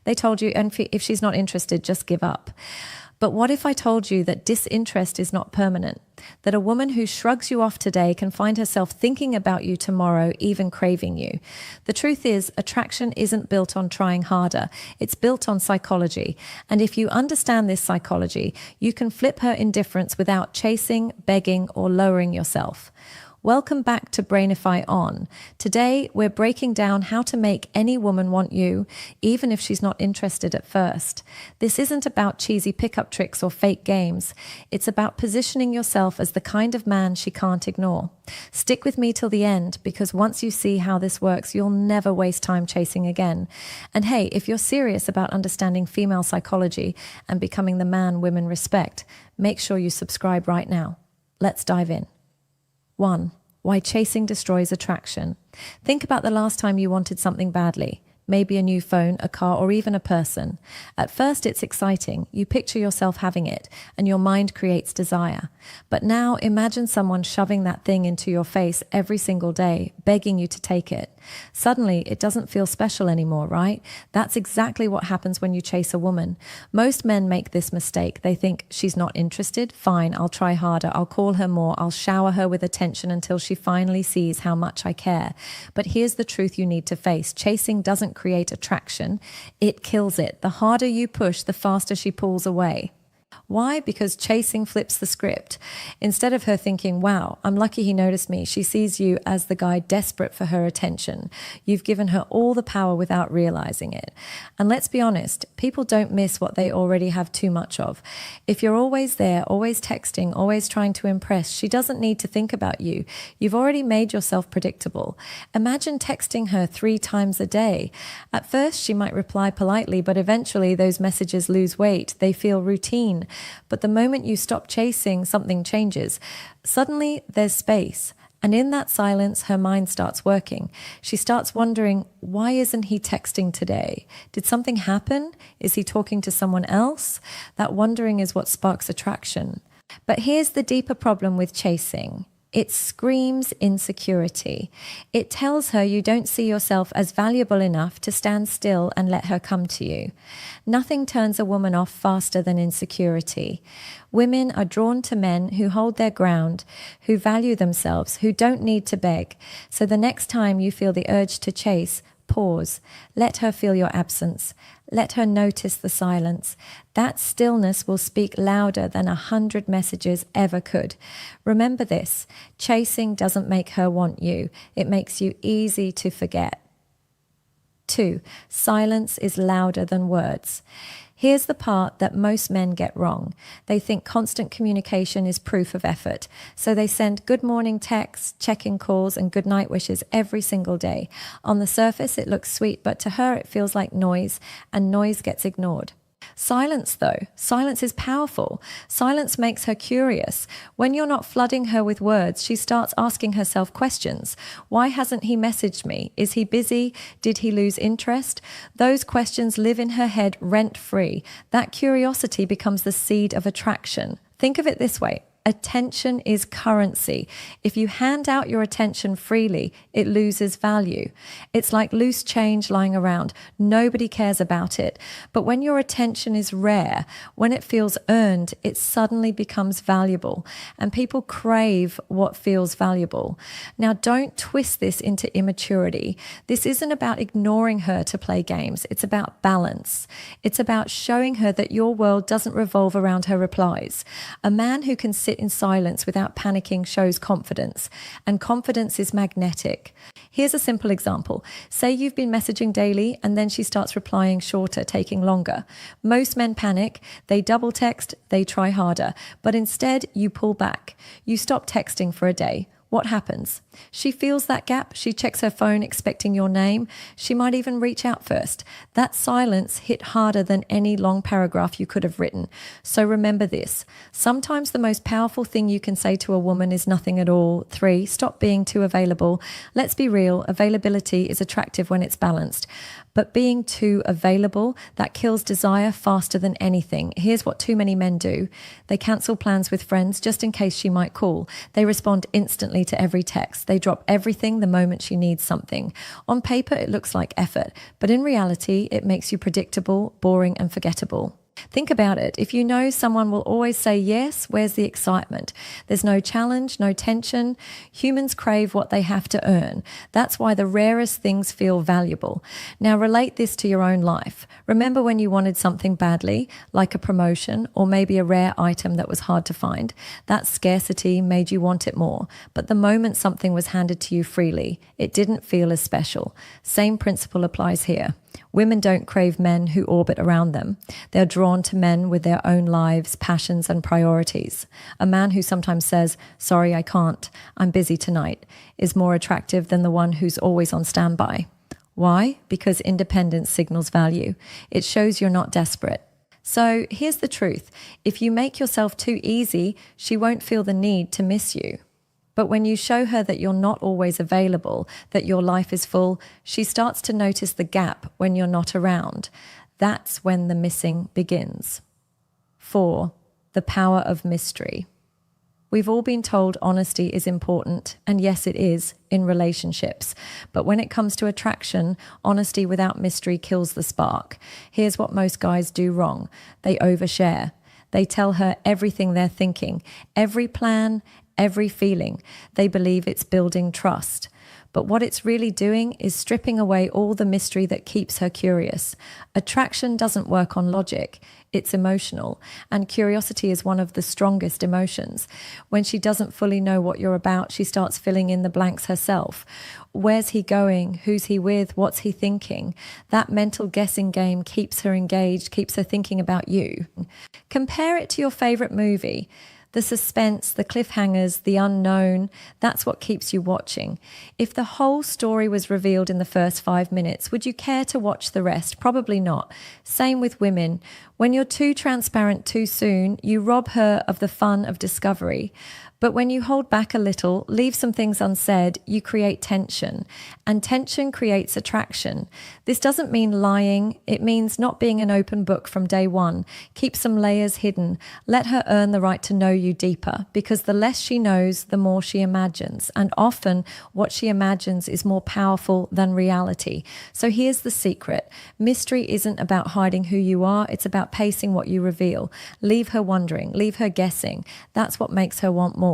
They told you, and if she's not interested, just give up. But what if I told you that disinterest is not permanent? That a woman who shrugs you off today can find herself thinking about you tomorrow, even craving you. The truth is, attraction isn't built on trying harder. It's built on psychology. And if you understand this psychology, you can flip her indifference without chasing, begging, or lowering yourself. Welcome back to Brainify On. Today, we're breaking down how to make any woman want you, even if she's not interested at first. This isn't about cheesy pickup tricks or fake games. It's about positioning yourself as the kind of man she can't ignore. Stick with me till the end, because once you see how this works, you'll never waste time chasing again. And hey, if you're serious about understanding female psychology and becoming the man women respect, make sure you subscribe right now. Let's dive in. 1. Why chasing destroys attraction. Think about the last time you wanted something badly. Maybe a new phone, a car, or even a person. At first, it's exciting. You picture yourself having it, and your mind creates desire. But now, imagine someone shoving that thing into your face every single day, begging you to take it. Suddenly, it doesn't feel special anymore, right? That's exactly what happens when you chase a woman. Most men make this mistake. They think, she's not interested? Fine, I'll try harder. I'll call her more. I'll shower her with attention until she finally sees how much I care. But here's the truth you need to face. Chasing doesn't create attraction. It kills it. The harder you push, the faster she pulls away. Why? Because chasing flips the script. Instead of her thinking, wow, I'm lucky he noticed me, she sees you as the guy desperate for her attention. You've given her all the power without realizing it. And let's be honest, people don't miss what they already have too much of. If you're always there, always texting, always trying to impress, she doesn't need to think about you. You've already made yourself predictable. Imagine texting her 3 times a day. At first, she might reply politely, but eventually those messages lose weight. They feel routine. But the moment you stop chasing, something changes. Suddenly, there's space. And in that silence, her mind starts working. She starts wondering, why isn't he texting today? Did something happen? Is he talking to someone else? That wondering is what sparks attraction. But here's the deeper problem with chasing. It screams insecurity. It tells her you don't see yourself as valuable enough to stand still and let her come to you. Nothing turns a woman off faster than insecurity. Women are drawn to men who hold their ground, who value themselves, who don't need to beg. So the next time you feel the urge to chase, pause. Let her feel your absence. Let her notice the silence. That stillness will speak louder than 100 messages ever could. Remember this, chasing doesn't make her want you. It makes you easy to forget. 2. Silence is louder than words. Here's the part that most men get wrong. They think constant communication is proof of effort. So they send good morning texts, check-in calls, and good night wishes every single day. On the surface, it looks sweet, but to her, it feels like noise, and noise gets ignored. Silence, though. Silence is powerful. Silence makes her curious. When you're not flooding her with words, she starts asking herself questions. Why hasn't he messaged me? Is he busy? Did he lose interest? Those questions live in her head rent-free. That curiosity becomes the seed of attraction. Think of it this way. Attention is currency. If you hand out your attention freely, it loses value. It's like loose change lying around. Nobody cares about it. But when your attention is rare, when it feels earned, it suddenly becomes valuable. And people crave what feels valuable. Now, don't twist this into immaturity. This isn't about ignoring her to play games. It's about balance. It's about showing her that your world doesn't revolve around her replies. A man who can sit in silence without panicking shows confidence, and confidence is magnetic. Here's a simple example. Say you've been messaging daily and then she starts replying shorter, taking longer. Most men panic, they double text, they try harder, but instead you pull back. You stop texting for a day. What happens? She feels that gap. She checks her phone expecting your name. She might even reach out first. That silence hit harder than any long paragraph you could have written. So remember this. Sometimes the most powerful thing you can say to a woman is nothing at all. 3, stop being too available. Let's be real. Availability is attractive when it's balanced. But being too available, that kills desire faster than anything. Here's what too many men do. They cancel plans with friends just in case she might call. They respond instantly to every text. They drop everything the moment she needs something. On paper, it looks like effort, but in reality, it makes you predictable, boring, and forgettable. Think about it. If you know someone will always say yes, where's the excitement? There's no challenge, no tension. Humans crave what they have to earn. That's why the rarest things feel valuable. Now relate this to your own life. Remember when you wanted something badly, like a promotion or maybe a rare item that was hard to find? That scarcity made you want it more. But the moment something was handed to you freely, it didn't feel as special. Same principle applies here. Women don't crave men who orbit around them. They're drawn to men with their own lives, passions, and priorities. A man who sometimes says, "Sorry, I can't, I'm busy tonight," is more attractive than the one who's always on standby. Why? Because independence signals value. It shows you're not desperate. So here's the truth. If you make yourself too easy, she won't feel the need to miss you. But when you show her that you're not always available, that your life is full, she starts to notice the gap when you're not around. That's when the missing begins. 4. The power of mystery. We've all been told honesty is important, and yes, it is, in relationships. But when it comes to attraction, honesty without mystery kills the spark. Here's what most guys do wrong. They overshare. They tell her everything they're thinking, every plan, every feeling. They believe it's building trust. But what it's really doing is stripping away all the mystery that keeps her curious. Attraction doesn't work on logic. It's emotional. And curiosity is one of the strongest emotions. When she doesn't fully know what you're about, she starts filling in the blanks herself. Where's he going? Who's he with? What's he thinking? That mental guessing game keeps her engaged, keeps her thinking about you. Compare it to your favorite movie. The suspense, the cliffhangers, the unknown, that's what keeps you watching. If the whole story was revealed in the first 5 minutes, would you care to watch the rest? Probably not. Same with women. When you're too transparent too soon, you rob her of the fun of discovery. But when you hold back a little, leave some things unsaid, you create tension. And tension creates attraction. This doesn't mean lying. It means not being an open book from day one. Keep some layers hidden. Let her earn the right to know you deeper, because the less she knows, the more she imagines. And often what she imagines is more powerful than reality. So here's the secret. Mystery isn't about hiding who you are. It's about pacing what you reveal. Leave her wondering. Leave her guessing. That's what makes her want more.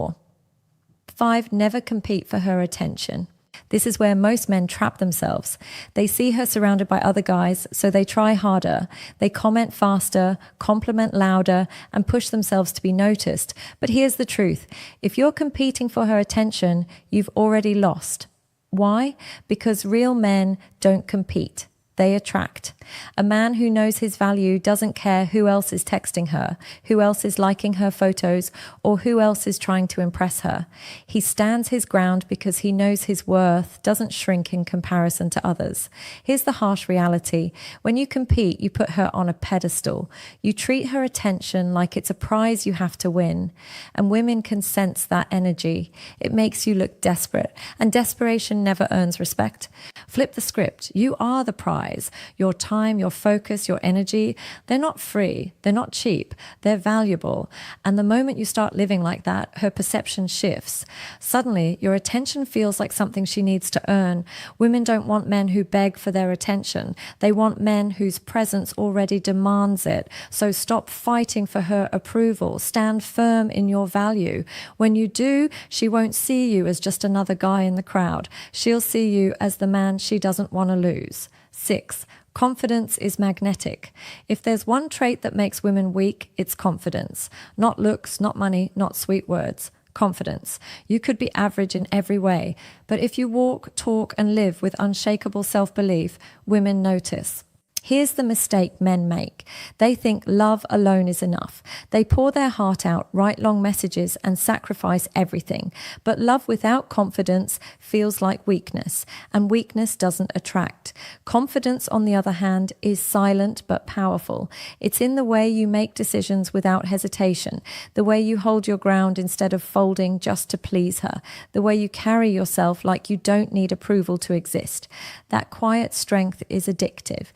5. Never compete for her attention. This is where most men trap themselves. They see her surrounded by other guys, so they try harder. They comment faster, compliment louder, and push themselves to be noticed. But here's the truth. If you're competing for her attention, you've already lost. Why? Because real men don't compete. They attract. A man who knows his value doesn't care who else is texting her, who else is liking her photos, or who else is trying to impress her. He stands his ground because he knows his worth doesn't shrink in comparison to others. Here's the harsh reality. When you compete, you put her on a pedestal. You treat her attention like it's a prize you have to win. And women can sense that energy. It makes you look desperate, and desperation never earns respect. Flip the script. You are the prize. Your time, your focus, your energy, they're not free. They're not cheap. They're valuable. And the moment you start living like that, her perception shifts. Suddenly, your attention feels like something she needs to earn. Women don't want men who beg for their attention. They want men whose presence already demands it. So stop fighting for her approval. Stand firm in your value. When you do, she won't see you as just another guy in the crowd. She'll see you as the man she doesn't want to lose. 6. Confidence is magnetic. If there's one trait that makes women weak, it's confidence. Not looks, not money, not sweet words. Confidence. You could be average in every way, but if you walk, talk, and live with unshakable self-belief, women notice. Here's the mistake men make. They think love alone is enough. They pour their heart out, write long messages, and sacrifice everything. But love without confidence feels like weakness, and weakness doesn't attract. Confidence, on the other hand, is silent but powerful. It's in the way you make decisions without hesitation, the way you hold your ground instead of folding just to please her, the way you carry yourself like you don't need approval to exist. That quiet strength is addictive.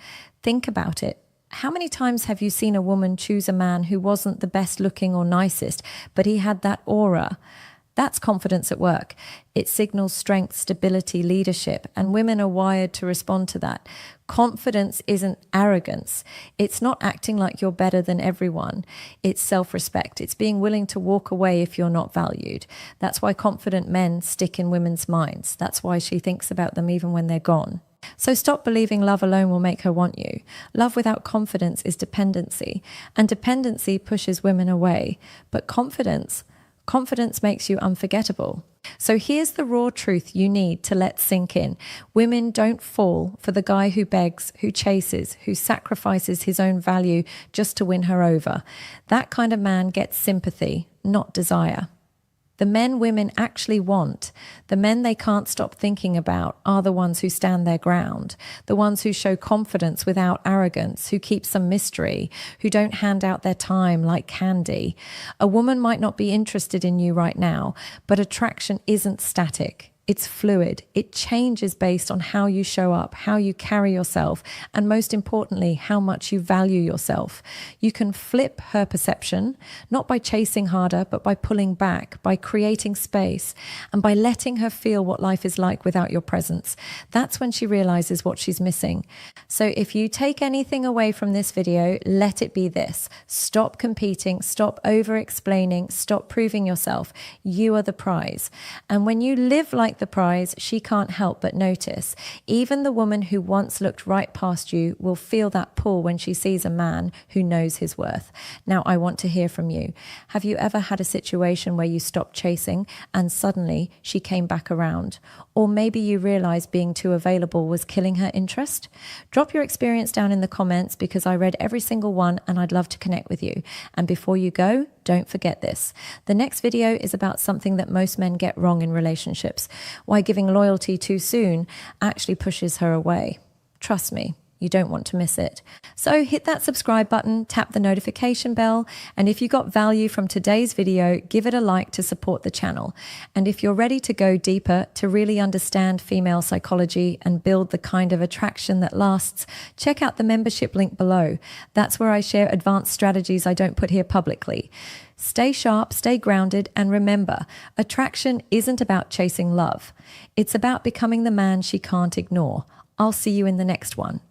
Think about it. How many times have you seen a woman choose a man who wasn't the best looking or nicest, but he had that aura? That's confidence at work. It signals strength, stability, leadership, and women are wired to respond to that. Confidence isn't arrogance. It's not acting like you're better than everyone. It's self-respect. It's being willing to walk away if you're not valued. That's why confident men stick in women's minds. That's why she thinks about them even when they're gone. So stop believing love alone will make her want you. Love without confidence is dependency, and dependency pushes women away. But confidence makes you unforgettable. So here's the raw truth you need to let sink in. Women don't fall for the guy who begs, who chases, who sacrifices his own value just to win her over. That kind of man gets sympathy, not desire. The men women actually want, the men they can't stop thinking about, are the ones who stand their ground, the ones who show confidence without arrogance, who keep some mystery, who don't hand out their time like candy. A woman might not be interested in you right now, but attraction isn't static. It's fluid. It changes based on how you show up, how you carry yourself, and most importantly, how much you value yourself. You can flip her perception, not by chasing harder, but by pulling back, by creating space, and by letting her feel what life is like without your presence. That's when she realizes what she's missing. So if you take anything away from this video, let it be this. Stop competing, stop over-explaining, stop proving yourself. You are the prize. And when you live like the prize, she can't help but notice. Even the woman who once looked right past you will feel that pull when she sees a man who knows his worth. Now, I want to hear from you. Have you ever had a situation where you stopped chasing and suddenly she came back around? Or maybe you realized being too available was killing her interest? Drop your experience down in the comments because I read every single one and I'd love to connect with you. And before you go, don't forget this. The next video is about something that most men get wrong in relationships, why giving loyalty too soon actually pushes her away. Trust me, you don't want to miss it. So hit that subscribe button, tap the notification bell, and if you got value from today's video, give it a like to support the channel. And if you're ready to go deeper, to really understand female psychology and build the kind of attraction that lasts, check out the membership link below. That's where I share advanced strategies I don't put here publicly. Stay sharp, stay grounded, and remember, attraction isn't about chasing love. It's about becoming the man she can't ignore. I'll see you in the next one.